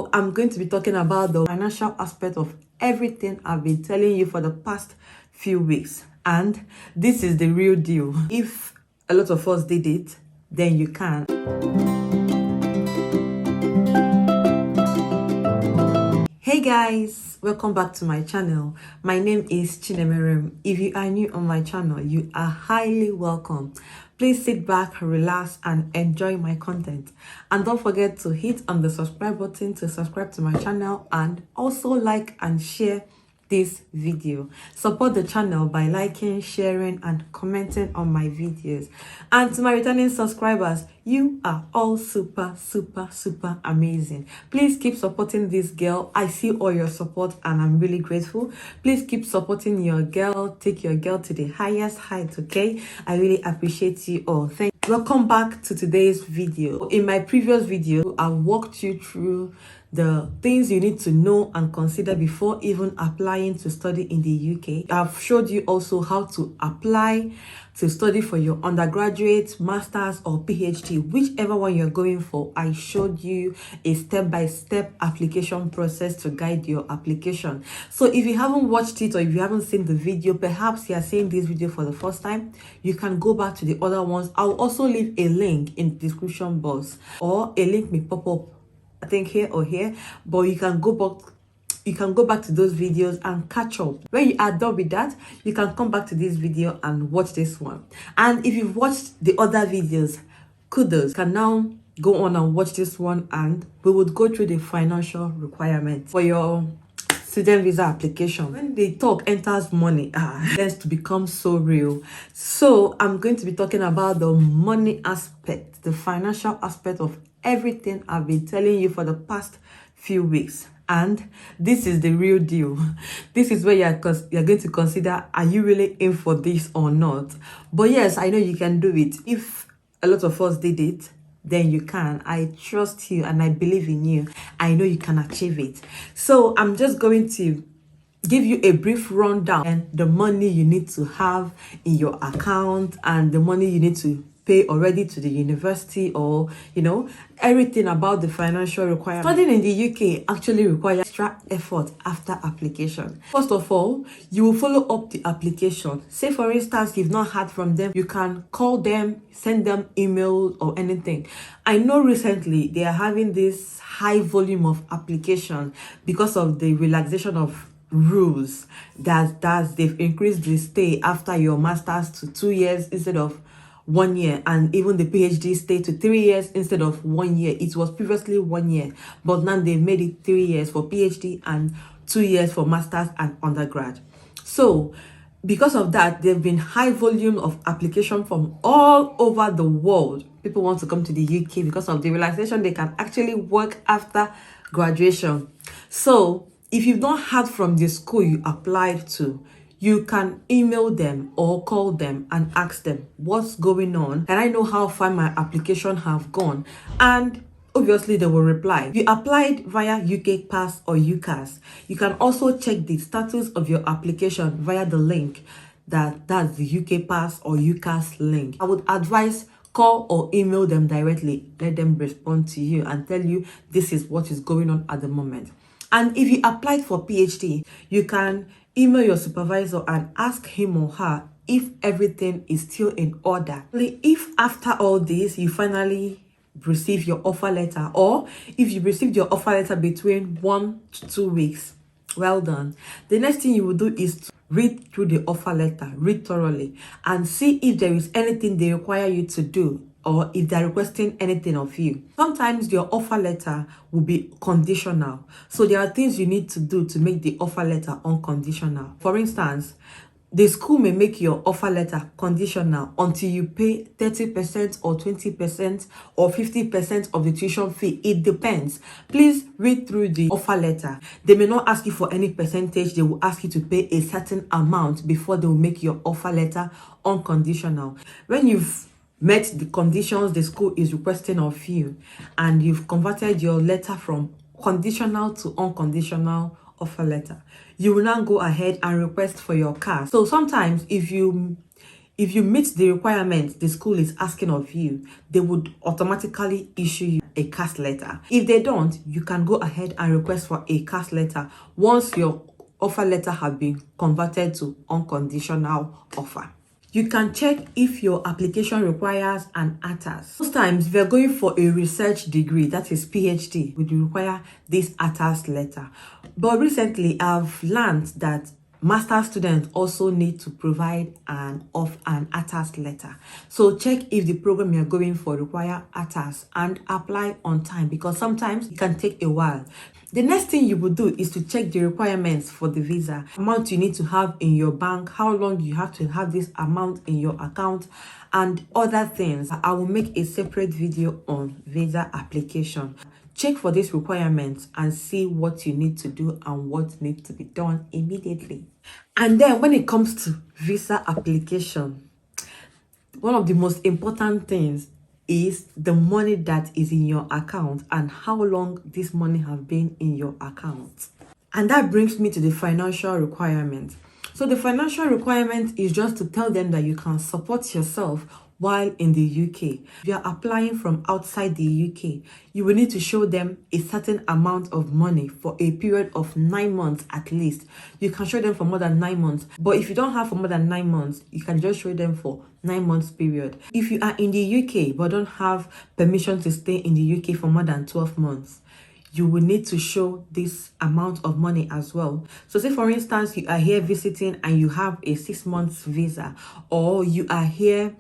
So I'm going to be talking about the financial aspect of everything I've been telling you for the past few weeks. And this is the real deal. If a lot of us did it, then you can. Hey guys, welcome back to my channel. My name is Chinemerem. If you are new on my channel, you are highly welcome. Please sit back, relax, and enjoy my content. And don't forget to hit on the subscribe button to subscribe to my channel, and also like and share this video. Support the channel by liking, sharing, and commenting on my videos. And to my returning subscribers, you are all super amazing. Please keep supporting this girl. I see all your support and I'm really grateful. Please keep supporting your girl. Take your girl to the highest height, okay? I really appreciate you all. Welcome back to today's video. In my previous video, I walked you through the things you need to know and consider before even applying to study in the UK. I've showed you also how to apply to study for your undergraduate, master's, or PhD, whichever one you're going for. I showed you a step-by-step application process to guide your application. So if you haven't watched it, or if you haven't seen the video, perhaps you are seeing this video for the first time, you can go back to the other ones. I'll also leave a link in the description box, or a link may pop up, I think here or here, but you can go back to those videos and catch up. When you are done with that, you can come back to this video and watch this one. And if you've watched the other videos, kudos. You can now go on and watch this one, and we would go through the financial requirements for your student visa application. When the talk enters money, it tends to become so real. So I'm going to be talking about the money aspect, the financial aspect of everything I've been telling you for the past few weeks. And this is the real deal. This is where you're going to consider, are you really in for this or not? But yes, I know you can do it. If a lot of us did it, then you can. I trust you and I believe in you. I know you can achieve it. So I'm just going to give you a brief rundown and the money you need to have in your account, and the money you need to pay already to the university, or everything about the financial requirements. Studying in the UK actually requires extra effort after application. First of all, you will follow up the application. Say for instance, you've not heard from them, you can call them, send them emails or anything. I know recently they are having this high volume of application because of the relaxation of rules that they've increased the stay after your master's to 2 years instead of 1 year, and even the PhD stay to 3 years instead of 1 year. It was previously 1 year, but now they made it 3 years for PhD and 2 years for masters and undergrad. So because of that, there have been high volume of application from all over the world. People want to come to the UK because of the relaxation. They can actually work after graduation. So if you've not heard from the school you applied to, you can email them or call them and ask them what's going on, and I know how far my application have gone, and obviously they will reply. If you applied via UK Pass or UCAS, you can also check the status of your application via the link that's the UK Pass or UCAS link. I would advise call or email them directly. Let them respond to you and tell you this is what is going on at the moment. And if you applied for PhD, you can email your supervisor and ask him or her if everything is still in order. If after all this you finally receive your offer letter, or if you received your offer letter between 1 to 2 weeks, well done. The next thing you will do is to read through the offer letter, read thoroughly, and see if there is anything they require you to do, or if they're requesting anything of you. Sometimes your offer letter will be conditional. So there are things you need to do to make the offer letter unconditional. For instance, the school may make your offer letter conditional until you pay 30% or 20% or 50% of the tuition fee. It depends. Please read through the offer letter. They may not ask you for any percentage. They will ask you to pay a certain amount before they will make your offer letter unconditional. When you've met the conditions the school is requesting of you, and you've converted your letter from conditional to unconditional offer letter, you will now go ahead and request for your CAS. So sometimes if you If you meet the requirements the school is asking of you, they would automatically issue you a CAS letter. If they don't, you can go ahead and request for a CAS letter once your offer letter has been converted to unconditional offer. You can check if your application requires an ATAS. Most times, if you're going for a research degree, that is PhD, would require this ATAS letter. But recently, I've learned that master's students also need to provide an ATAS letter. So check if the program you're going for require ATAS and apply on time, because sometimes it can take a while. The next thing you would do is to check the requirements for the visa, amount you need to have in your bank, how long you have to have this amount in your account, and other things. I will make a separate video on visa application. Check for these requirements and see what you need to do and what needs to be done immediately. And then when it comes to visa application, one of the most important things is the money that is in your account and how long this money has been in your account. And that brings me to the financial requirement. So the financial requirement is just to tell them that you can support yourself while in the UK. If you are applying from outside the UK, you will need to show them a certain amount of money for a period of 9 months at least. You can show them for more than 9 months, but if you don't have for more than 9 months, you can just show them for 9 months period. If you are in the UK but don't have permission to stay in the UK for more than 12 months, you will need to show this amount of money as well. So say for instance, you are here visiting and you have a 6 months visa, or you are here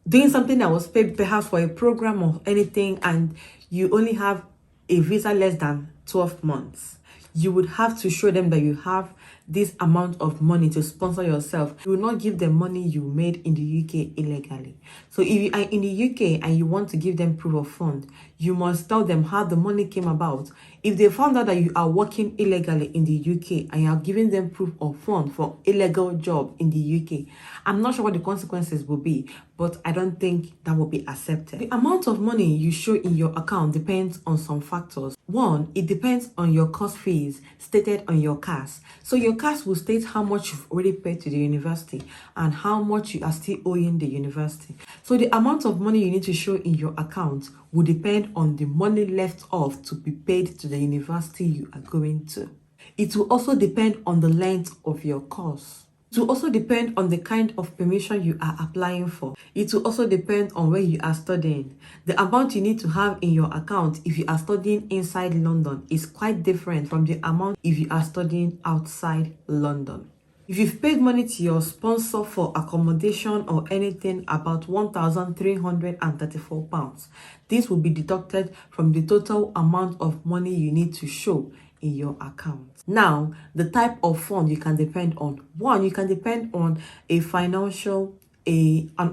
doing something that was paid perhaps for a program or anything, and you only have a visa less than 12 months. You would have to show them that you have this amount of money to sponsor yourself. You will not give them money you made in the UK illegally. So if you are in the UK and you want to give them proof of fund, you must tell them how the money came about. If they found out that you are working illegally in the UK and you are giving them proof of fund for illegal job in the UK, I'm not sure what the consequences will be, but I don't think that will be accepted. The amount of money you show in your account depends on some factors. One, it depends on your course fees stated on your CAS. So your CAS will state how much you've already paid to the university and how much you are still owing the university. So the amount of money you need to show in your account will depend on the money left off to be paid to the university you are going to. It will also depend on the length of your course. It will also depend on the kind of permission you are applying for. It will also depend on where you are studying. The amount you need to have in your account if you are studying inside London is quite different from the amount if you are studying outside London. If you've paid money to your sponsor for accommodation or anything about £1,334, this will be deducted from the total amount of money you need to show in your account. Now, the type of fund you can depend on. One, you can depend on an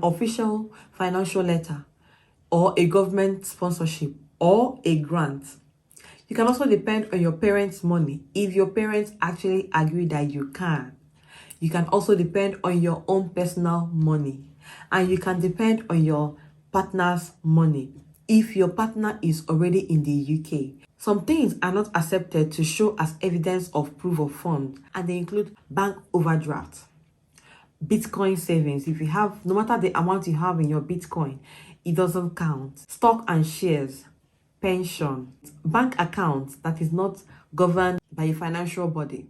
official financial letter, or a government sponsorship, or a grant. You can also depend on your parents' money if your parents actually agree that you can. You can also depend on your own personal money, and you can depend on your partner's money if your partner is already in the UK. Some things are not accepted to show as evidence of proof of funds, and they include bank overdraft, Bitcoin savings. If you have, no matter the amount you have in your Bitcoin, it doesn't count. Stock and shares, pension, bank accounts that is not governed by a financial body,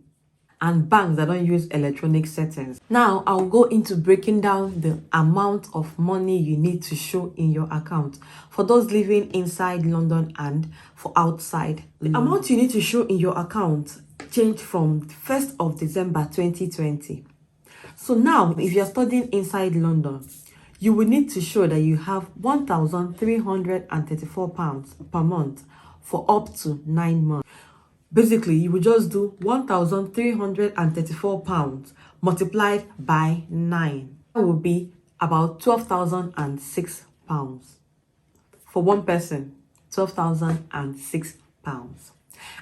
and banks that don't use electronic settings. Now, I'll go into breaking down the amount of money you need to show in your account for those living inside London and for outside London. The amount you need to show in your account changed from 1st of December 2020. So now, if you're studying inside London, you will need to show that you have £1,334 per month for up to 9 months. Basically, you will just do £1,334 multiplied by 9. That will be about £12,006 for one person. £12,006.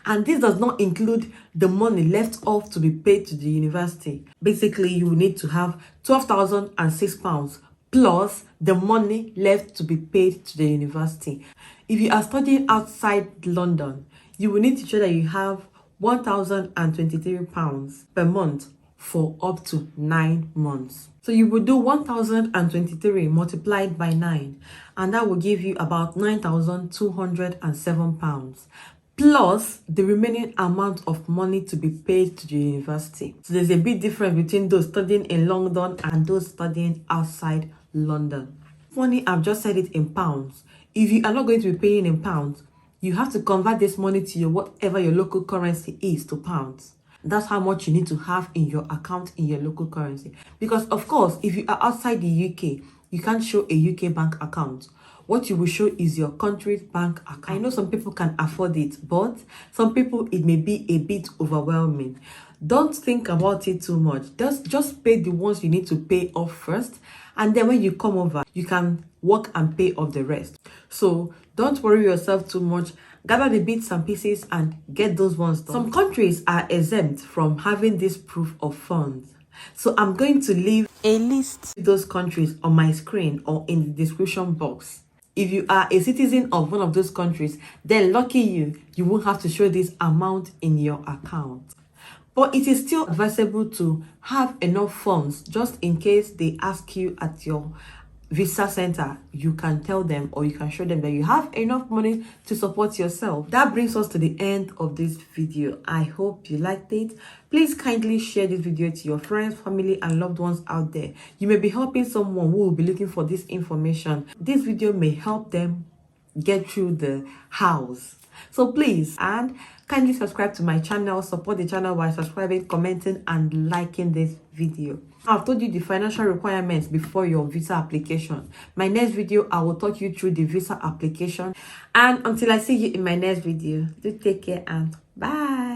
And this does not include the money left off to be paid to the university. Basically, you will need to have £12,006 plus the money left to be paid to the university. If you are studying outside London, you will need to show that you have £1,023 per month for up to 9 months. So you will do 1023 multiplied by 9, and that will give you about £9,207, plus the remaining amount of money to be paid to the university. So there's a big difference between those studying in London and those studying outside London. Funny, I've just said it in pounds. If you are not going to be paying in pounds, you have to convert this money to your whatever your local currency is to pounds. That's how much you need to have in your account in your local currency. Because of course, if you are outside the UK, you can't show a UK bank account. What you will show is your country's bank account. I know some people can afford it, but some people it may be a bit overwhelming. Don't think about it too much. Just pay the ones you need to pay off first, and then when you come over, you can work and pay off the rest. So don't worry yourself too much. Gather the bits and pieces and get those ones done. Some countries are exempt from having this proof of funds. So I'm going to leave a list of those countries on my screen or in the description box. If you are a citizen of one of those countries, then lucky you won't have to show this amount in your account. But it is still advisable to have enough funds just in case they ask you at your visa center. You can tell them or you can show them that you have enough money to support yourself. That brings us to the end of this video. I hope you liked it. Please kindly share this video to your friends, family and loved ones out there. You may be helping someone who will be looking for this information. This video may help them get through the house. So please, and kindly subscribe to my channel. Support the channel by subscribing, commenting and liking this video. I've told you the financial requirements before your visa application. My next video, I will talk you through the visa application. And until I see you in my next video, do take care and bye.